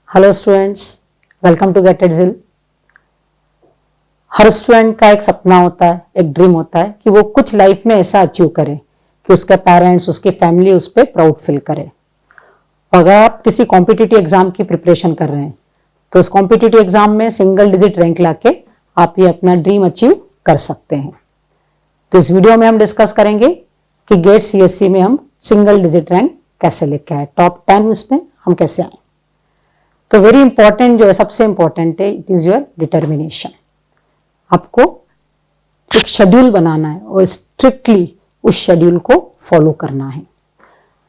Hello students, welcome to GATE IT जिल। हर student का एक सपना होता है, एक ड्रीम होता है कि वो कुछ लाइफ में ऐसा अचीव करे कि उसके पेरेंट्स, उसकी फैमिली उस पर प्राउड फील करे। अगर आप किसी कॉम्पिटिटिव एग्जाम की प्रिपरेशन कर रहे हैं तो उस कॉम्पिटिटिव एग्जाम में सिंगल डिजिट रैंक लाके आप ये अपना ड्रीम अचीव कर सकते हैं। तो इस वीडियो में हम डिस्कस करेंगे कि गेट सीएससी में हम सिंगल डिजिट रैंक कैसे लेके आए, टॉप 10 इसमें हम कैसे आए। तो वेरी इंपॉर्टेंट जो है, सबसे इंपॉर्टेंट है, इट इज योर डिटर्मिनेशन। आपको एक शेड्यूल बनाना है और स्ट्रिक्टली उस शेड्यूल को फॉलो करना है।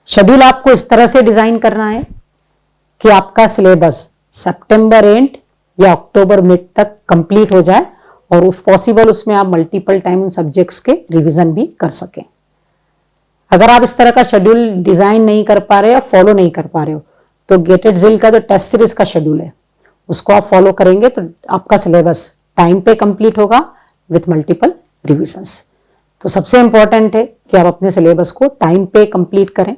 शेड्यूल आपको इस तरह से डिजाइन करना है कि आपका सिलेबस सितंबर एंड या अक्टूबर मिड तक कंप्लीट हो जाए और उस पॉसिबल उसमें आप मल्टीपल टाइम उन सब्जेक्ट्स के रिवीजन भी कर सकें। अगर आप इस तरह का शेड्यूल डिजाइन नहीं कर पा रहे या फॉलो नहीं कर पा रहे हो तो गेट इट जिल का जो टेस्ट सीरीज का शेड्यूल है उसको आप फॉलो करेंगे तो आपका सिलेबस टाइम पे कंप्लीट होगा विथ मल्टीपल रिविजन्स। तो सबसे इंपॉर्टेंट है कि आप अपने सिलेबस को टाइम पे कंप्लीट करें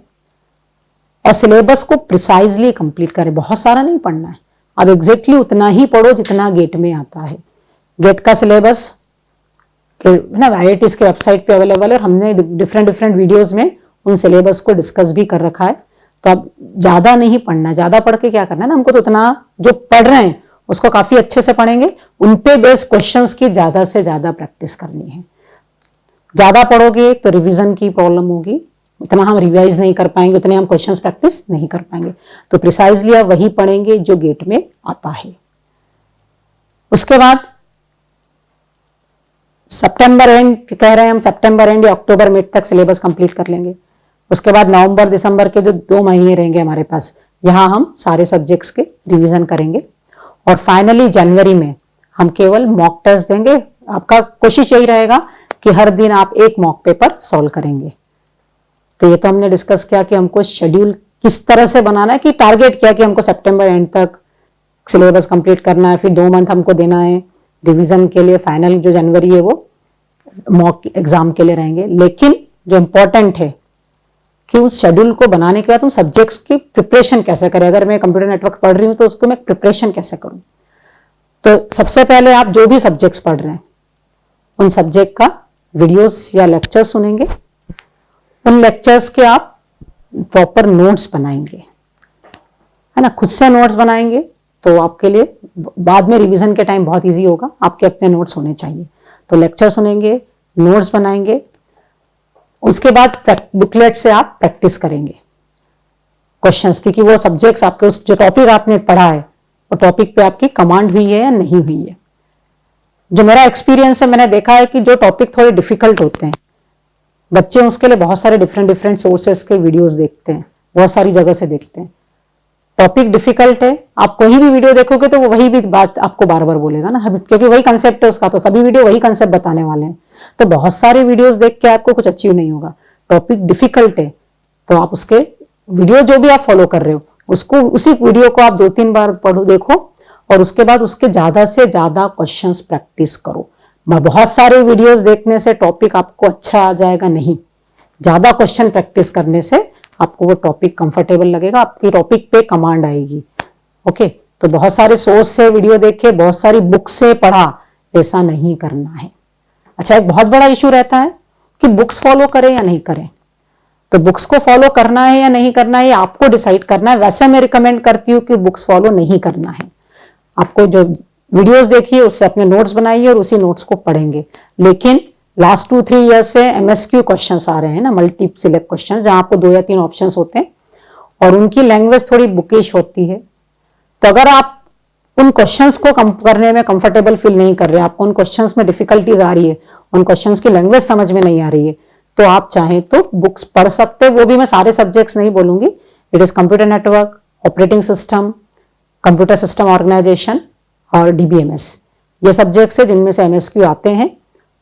और सिलेबस को प्रिसाइजली कंप्लीट करें। बहुत सारा नहीं पढ़ना है, आप एग्जैक्टली उतना ही पढ़ो जितना गेट में आता है। गेट का सिलेबस ना IITs के वेबसाइट पे अवेलेबल है और हमने डिफरेंट वीडियोस में उन सिलेबस को डिस्कस भी कर रखा है। तो अब ज्यादा नहीं पढ़ना, ज्यादा पढ़ के क्या करना है ना, हमको तो उतना जो पढ़ रहे हैं उसको काफी अच्छे से पढ़ेंगे, उन पे बेस्ड क्वेश्चंस की ज्यादा से ज्यादा प्रैक्टिस करनी है। ज्यादा पढ़ोगे तो रिवीजन की प्रॉब्लम होगी, उतना हम रिवाइज नहीं कर पाएंगे, उतने हम क्वेश्चंस प्रैक्टिस नहीं कर पाएंगे। तो प्रिसाइजली आप वही पढ़ेंगे जो गेट में आता है। उसके बाद सितंबर एंड कह रहे हैं हम, सितंबर एंड या अक्टूबर मिड तक सिलेबस कंप्लीट कर लेंगे। उसके बाद नवंबर दिसंबर के जो 2 महीने रहेंगे हमारे पास, यहाँ हम सारे सब्जेक्ट्स के रिवीजन करेंगे और फाइनली जनवरी में हम केवल मॉक टेस्ट देंगे। आपका कोशिश यही रहेगा कि हर दिन आप एक मॉक पेपर सॉल्व करेंगे। तो ये तो हमने डिस्कस किया कि हमको शेड्यूल किस तरह से बनाना है, कि टारगेट किया कि हमको सितंबर एंड तक सिलेबस कंप्लीट करना है, फिर 2 मंथ हमको देना है रिवीजन के लिए। फाइनल जो जनवरी है वो मॉक एग्जाम के लिए रहेंगे। लेकिन जो इंपॉर्टेंट है कि उस शेड्यूल को बनाने के बाद हम सब्जेक्ट्स की प्रिपरेशन कैसे करें। अगर मैं कंप्यूटर नेटवर्क पढ़ रही हूं तो उसको मैं प्रिपरेशन कैसे करूं। तो सबसे पहले आप जो भी सब्जेक्ट्स पढ़ रहे हैं उन सब्जेक्ट का वीडियोस या लेक्चर्स सुनेंगे। उन लेक्चर्स के आप प्रॉपर नोट्स बनाएंगे, है ना, खुद से नोट्स बनाएंगे तो आपके लिए बाद में रिवीजन के टाइम बहुत इजी होगा। आपके अपने नोट्स होने चाहिए। तो लेक्चर सुनेंगे, नोट्स बनाएंगे, उसके बाद बुकलेट से आप प्रैक्टिस करेंगे क्वेश्चंस की, कि वो सब्जेक्ट्स आपके उस जो टॉपिक आपने पढ़ा है वो टॉपिक पे आपकी कमांड हुई है या नहीं हुई है। जो मेरा एक्सपीरियंस है, मैंने देखा है कि जो टॉपिक थोड़े डिफिकल्ट होते हैं, बच्चे उसके लिए बहुत सारे डिफरेंट सोर्सेस के वीडियोस देखते हैं, बहुत सारी जगह से देखते हैं। टॉपिक डिफिकल्ट है, आप कोई भी वीडियो देखोगे तो वो वही भी बात आपको बार बार बोलेगा ना, क्योंकि वही कंसेप्ट है उसका, तो सभी वीडियो वही कंसेप्ट बताने वाले हैं। तो बहुत सारे वीडियोस देख के आपको कुछ अचीव नहीं होगा। टॉपिक डिफिकल्ट है तो आप उसके वीडियो जो भी आप फॉलो कर रहे हो उसको, उसी वीडियो को आप 2-3 बार पढ़ो, देखो और उसके बाद उसके ज्यादा से ज्यादा क्वेश्चंस प्रैक्टिस करो। बहुत सारे वीडियोस देखने से टॉपिक आपको अच्छा आ जाएगा नहीं, ज्यादा क्वेश्चन प्रैक्टिस करने से आपको वो टॉपिक कंफर्टेबल लगेगा, आपकी टॉपिक पे कमांड आएगी। ओके, तो बहुत सारे सोर्स से वीडियो देखे, बहुत सारी बुक से पढ़ा, ऐसा नहीं करना है। अच्छा, एक बहुत बड़ा इशू रहता है कि बुक्स फॉलो करें या नहीं करें। तो बुक्स को फॉलो करना है या नहीं करना है ये आपको डिसाइड करना है। वैसे मैं रिकमेंड करती हूँ कि बुक्स फॉलो नहीं करना है। आपको जो वीडियोस देखिए उससे अपने नोट्स बनाइए और उसी नोट्स को पढ़ेंगे। लेकिन लास्ट 2-3 ईयर से MSQ क्वेश्चंस आ रहे हैं ना, मल्टी सिलेक्ट क्वेश्चन, जहां आपको 2 या 3 ऑप्शंस होते हैं और उनकी लैंग्वेज थोड़ी बुकिश होती है। तो अगर आप उन क्वेश्चंस को करने में कंफर्टेबल फील नहीं कर रहे, आपको उन क्वेश्चंस में डिफिकल्टीज आ रही है, उन क्वेश्चंस की लैंग्वेज समझ में नहीं आ रही है, तो आप चाहें तो बुक्स पढ़ सकते हैं। वो भी मैं सारे सब्जेक्ट्स नहीं बोलूंगी, it is computer network, operating system, computer system organisation और DBMS, ये सब्जेक्ट्स है जिनमें से MSQ आते हैं।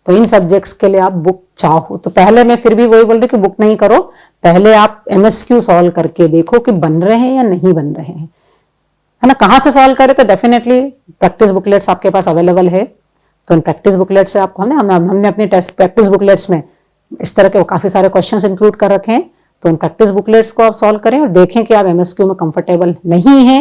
तो इन सब्जेक्ट्स के लिए आप बुक चाहो तो, पहले मैं फिर भी वही बोल रही कि बुक नहीं करो, पहले आप MSQ सॉल्व करके देखो कि बन रहे हैं या नहीं बन रहे हैं, है ना। कहाँ से सॉल्व करें, तो डेफिनेटली प्रैक्टिस बुकलेट्स आपके पास अवेलेबल है। तो इन प्रैक्टिस बुकलेट से आपको हमने अपने टेस्ट प्रैक्टिस बुकलेट्स में इस तरह के काफी सारे क्वेश्चंस इंक्लूड कर रखे हैं। तो उन प्रैक्टिस बुकलेट्स को आप सॉल्व करें और देखें कि आप MSQ में कंफर्टेबल नहीं है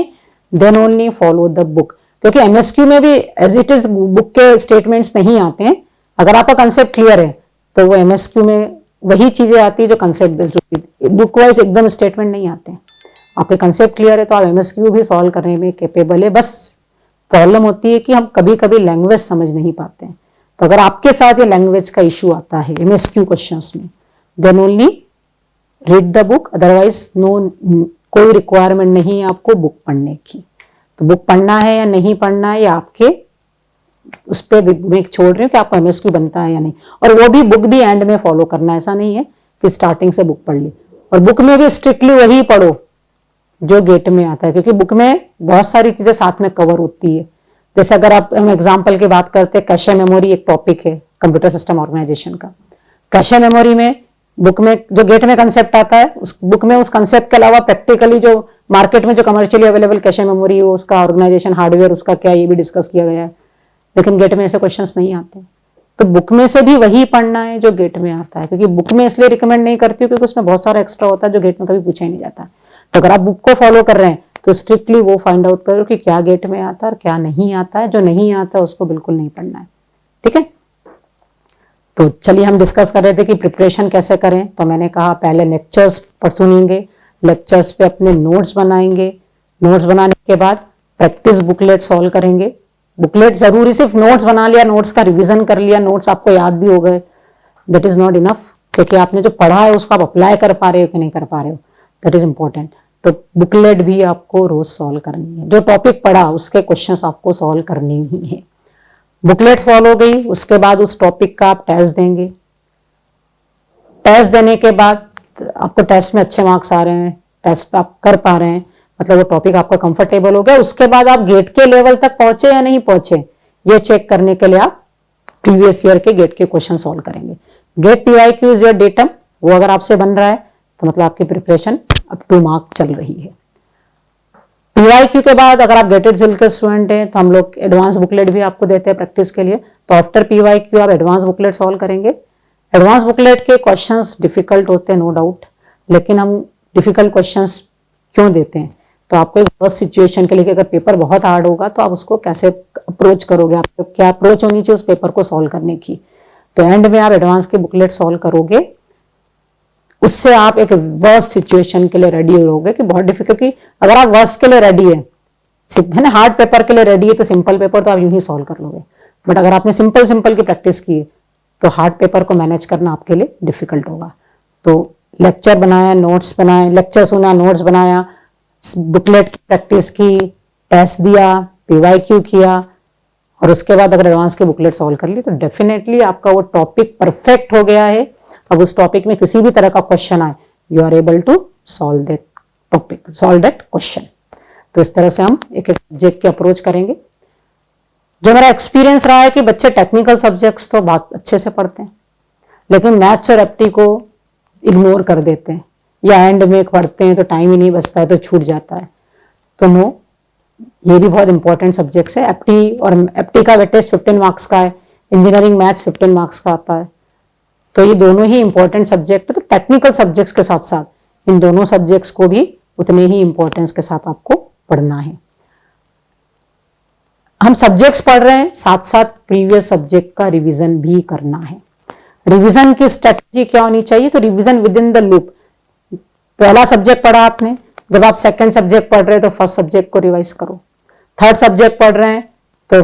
then only follow the book. क्योंकि एमएसक्यू में भी एज इट इज बुक के स्टेटमेंट्स नहीं आते हैं। अगर आपका कंसेप्ट क्लियर है तो वो एमएसक्यू में वही चीजें आती है जो कंसेप्ट बेस्ड होती है, बुक वाइज एकदम स्टेटमेंट नहीं आते हैं। आपके कंसेप्ट क्लियर है तो आप एमएसक्यू भी सॉल्व करने में कैपेबल है। बस प्रॉब्लम होती है कि हम कभी कभी लैंग्वेज समझ नहीं पाते हैं। तो अगर आपके साथ ये लैंग्वेज का इशू आता है एमएसक्यू क्वेश्चंस में, then only read the book, otherwise no, कोई रिक्वायरमेंट नहीं है आपको बुक पढ़ने की। तो बुक पढ़ना है या नहीं पढ़ना है या आपके उस पर मैं छोड़ रही हूँ कि आपको एमएसक्यू बनता है या नहीं। और वो भी बुक भी एंड में फॉलो करना है, ऐसा नहीं है कि स्टार्टिंग से बुक पढ़ ली। और बुक में भी स्ट्रिक्टली वही पढ़ो जो गेट में आता है, क्योंकि बुक में बहुत सारी चीजें साथ में कवर होती है। जैसे अगर आप हम एग्जाम्पल की बात करते हैं, कैशे मेमोरी एक टॉपिक है कंप्यूटर सिस्टम ऑर्गेनाइजेशन का। कैशे मेमोरी में बुक में जो गेट में कंसेप्ट आता है, उस बुक में उस कंसेप्ट के अलावा प्रैक्टिकली जो मार्केट में जो कमर्शियली अवेलेबल कैशे मेमोरी हो, उसका ऑर्गेनाइजेशन हार्डवेयर उसका क्या, ये भी डिस्कस किया गया है। लेकिन गेट में ऐसे क्वेश्चंस नहीं आते। तो बुक में से भी वही पढ़ना है जो गेट में आता है, क्योंकि बुक में इसलिए रिकमेंड नहीं करती हूँ क्योंकि उसमें बहुत सारा एक्स्ट्रा होता है जो गेट में कभी पूछा ही नहीं जाता। तो अगर आप बुक को फॉलो कर रहे हैं तो स्ट्रिक्टली वो फाइंड आउट करो कि क्या गेट में आता है और क्या नहीं आता है। जो नहीं आता है उसको बिल्कुल नहीं पढ़ना है, ठीक है। तो चलिए हम डिस्कस कर रहे थे कि प्रिपरेशन कैसे करें। तो मैंने कहा पहले लेक्चर्स पर सुनेंगे, लेक्चर्स पे अपने नोट्स बनाएंगे, नोट्स बनाने के बाद प्रैक्टिस बुकलेट सॉल्व करेंगे। बुकलेट जरूरी सिर्फ नोट्स बना लिया, नोट्स का रिवीजन कर लिया, नोट्स आपको याद भी हो गए, दैट इज नॉट इनफ। क्योंकि आपने जो पढ़ा है उसको आप अप्लाई कर पा रहे हो कि नहीं कर पा रहे हो, दैट इज इंपॉर्टेंट। तो बुकलेट भी आपको रोज सॉल्व करनी है, जो टॉपिक पढ़ा उसके क्वेश्चंस आपको सॉल्व करने ही है। बुकलेट सॉल्व हो गई, उसके बाद उस टॉपिक का आप टेस्ट देंगे। टेस्ट देने के बाद आपको टेस्ट में अच्छे मार्क्स आ रहे हैं, टेस्ट आप कर पा रहे हैं, मतलब वो टॉपिक आपका कंफर्टेबल हो गया। उसके बाद आप गेट के लेवल तक पहुंचे या नहीं पहुंचे, ये चेक करने के लिए आप प्रीवियस ईयर के गेट के क्वेश्चन सॉल्व करेंगे। GATE PYQ is your datum, वो अगर आपसे बन रहा है तो मतलब आपकी प्रिपरेशन अप टू मार्क चल रही है। पीवाईक्यू के बाद अगर आप गेटेड सिल के स्टूडेंट हैं तो हम लोग एडवांस बुकलेट भी आपको देते हैं प्रैक्टिस के लिए। तो आफ्टर पीवाईक्यू आप एडवांस बुकलेट सॉल्व करेंगे। एडवांस बुकलेट के क्वेश्चंस डिफिकल्ट होते हैं नो डाउट, लेकिन हम डिफिकल्ट क्वेश्चंस क्यों देते हैं, तो आपको एक वर्स्ट सिचुएशन के लिए कि अगर पेपर बहुत हार्ड होगा तो आप उसको कैसे अप्रोच करोगे, आपको क्या अप्रोच होनी चाहिए उस पेपर को सॉल्व करने की। तो एंड में आप एडवांस के बुकलेट सॉल्व करोगे, उससे आप एक वर्स्ट सिचुएशन के लिए रेडी रहोगे कि बहुत डिफिकल्ट। क्योंकि अगर आप वर्स्ट के लिए रेडी है ना, हार्ड पेपर के लिए रेडी है, तो सिंपल पेपर तो आप यूं ही सॉल्व कर लोगे। बट अगर आपने सिंपल की प्रैक्टिस की तो हार्ड पेपर को मैनेज करना आपके लिए डिफिकल्ट होगा। तो लेक्चर बनाया, नोट्स बनाए, लेक्चर सुना, नोट्स बनाया, बुकलेट की प्रैक्टिस की, टेस्ट दिया, पीवाईक्यू किया, और उसके बाद अगर एडवांस के बुकलेट सॉल्व कर ली तो डेफिनेटली आपका वो टॉपिक परफेक्ट हो गया है। अब उस टॉपिक में किसी भी तरह का क्वेश्चन आए, you are able to solve that topic, solve that question. तो इस तरह से हम एक एक सब्जेक्ट की अप्रोच करेंगे। जो मेरा एक्सपीरियंस रहा है कि बच्चे टेक्निकल सब्जेक्ट्स तो बहुत अच्छे से पढ़ते हैं, लेकिन मैथ्स और एप्टी को इग्नोर कर देते हैं या एंड में पढ़ते हैं तो टाइम ही नहीं बचता है तो छूट जाता है। तो नो, ये भी बहुत इंपॉर्टेंट सब्जेक्ट्स है। एप्टी और एप्टी का वेटेज 15 मार्क्स का है, इंजीनियरिंग मैथ्स 15 मार्क्स का आता है। तो ये दोनों ही इंपॉर्टेंट सब्जेक्ट है। तो टेक्निकल सब्जेक्ट्स के साथ साथ इन दोनों सब्जेक्ट्स को भी उतने ही इंपॉर्टेंस के साथ आपको पढ़ना है। हम सब्जेक्ट्स पढ़ रहे हैं, साथ साथ प्रीवियस सब्जेक्ट का रिवीजन भी करना है। रिवीजन की स्ट्रेटजी क्या होनी चाहिए, तो revision with in the loop. पहला सब्जेक्ट पढ़ा आपने, जब आप सेकंड सब्जेक्ट पढ़ रहे हैं तो फर्स्ट सब्जेक्ट को रिवाइज करो। थर्ड सब्जेक्ट पढ़ रहे हैं तो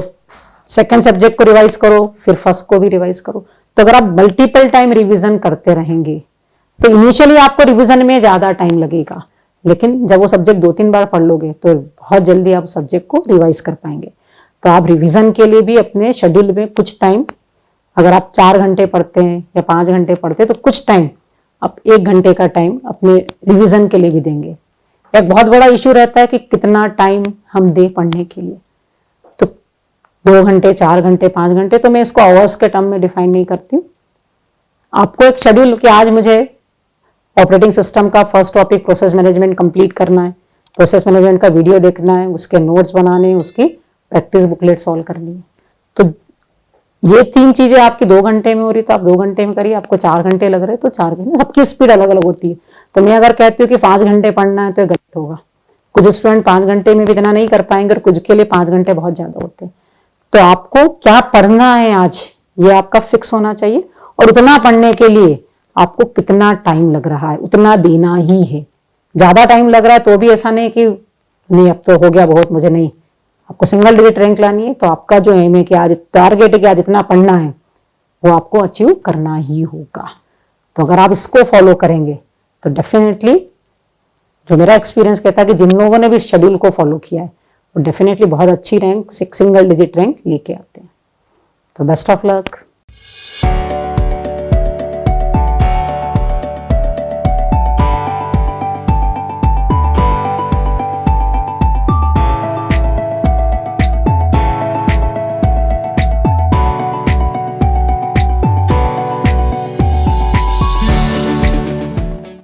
सेकंड सब्जेक्ट को रिवाइज करो, फिर फर्स्ट को भी रिवाइज करो। तो अगर आप मल्टीपल टाइम रिवीजन करते रहेंगे तो इनिशियली आपको रिवीजन में ज्यादा टाइम लगेगा, लेकिन जब वो सब्जेक्ट 2-3 बार पढ़ लोगे तो बहुत जल्दी आप सब्जेक्ट को रिवाइज कर पाएंगे। तो आप रिवीजन के लिए भी अपने शेड्यूल में कुछ टाइम, अगर आप 4 घंटे पढ़ते हैं या 5 घंटे पढ़ते हैं तो कुछ टाइम, आप 1 घंटे का टाइम अपने रिवीजन के लिए भी देंगे। एक बहुत बड़ा इश्यू रहता है कि कितना टाइम हम दे पढ़ने के लिए। तो 2 घंटे, 4 घंटे, 5 घंटे, तो मैं इसको आवर्स के टर्म में डिफाइन नहीं करती हूँ। आपको एक शेड्यूल कि आज मुझे ऑपरेटिंग सिस्टम का first topic process management complete करना है, प्रोसेस मैनेजमेंट का वीडियो देखना है, उसके नोट्स बनाने हैं, उसकी प्रैक्टिस बुकलेट सॉल्व करनी है। तो ये 3 चीजें आपकी 2 घंटे में हो रही तो आप 2 घंटे में करिए। आपको 4 घंटे लग रहे तो 4 घंटे, सबकी स्पीड अलग अलग होती है। तो मैं अगर कहती हूँ कि 5 घंटे पढ़ना है तो ये गलत होगा, कुछ स्टूडेंट 5 घंटे में भी इतना नहीं कर पाएंगे और कुछ के लिए 5 घंटे बहुत ज्यादा होते हैं। तो आपको क्या पढ़ना है आज, ये आपका फिक्स होना चाहिए, और उतना पढ़ने के लिए आपको कितना टाइम लग रहा है उतना देना ही है। ज्यादा टाइम लग रहा है तो भी ऐसा नहीं कि नहीं अब तो हो गया बहुत, मुझे नहीं, आपको सिंगल डिजिट रैंक लानी है। तो आपका जो एम है कि आज टारगेट है कि आज इतना पढ़ना है, वो आपको अचीव करना ही होगा। तो अगर आप इसको फॉलो करेंगे तो डेफिनेटली, जो मेरा एक्सपीरियंस कहता है कि जिन लोगों ने भी इस शेड्यूल को फॉलो किया है वो डेफिनेटली बहुत अच्छी रैंक, सिंगल डिजिट रैंक लेके आते हैं। तो बेस्ट ऑफ लक।